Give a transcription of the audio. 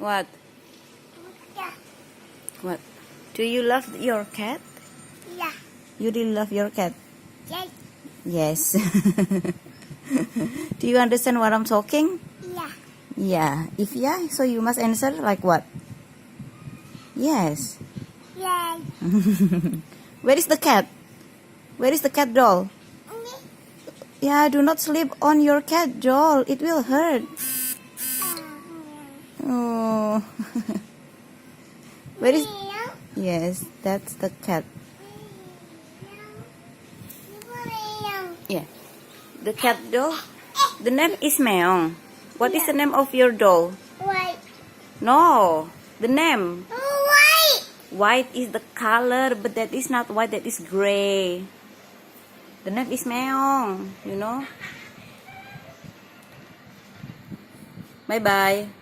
What? Yeah. What? Do you love your cat? Yeah. You really love your cat? Yes. Yes. Do you understand what I'm talking? Yeah. Yeah. If yeah, so you must answer like what? Yes. Yes. Where is the cat? Where is the cat doll? Yeah, do not sleep on your cat doll. It will hurt. Oh. Where is? Yes, that's the cat. Yeah. The cat doll. The name is Meong. What is the name of your doll? White. No, the name. White. White is the color, but that is not white, that is gray. The name is Meong, you know? Bye-bye.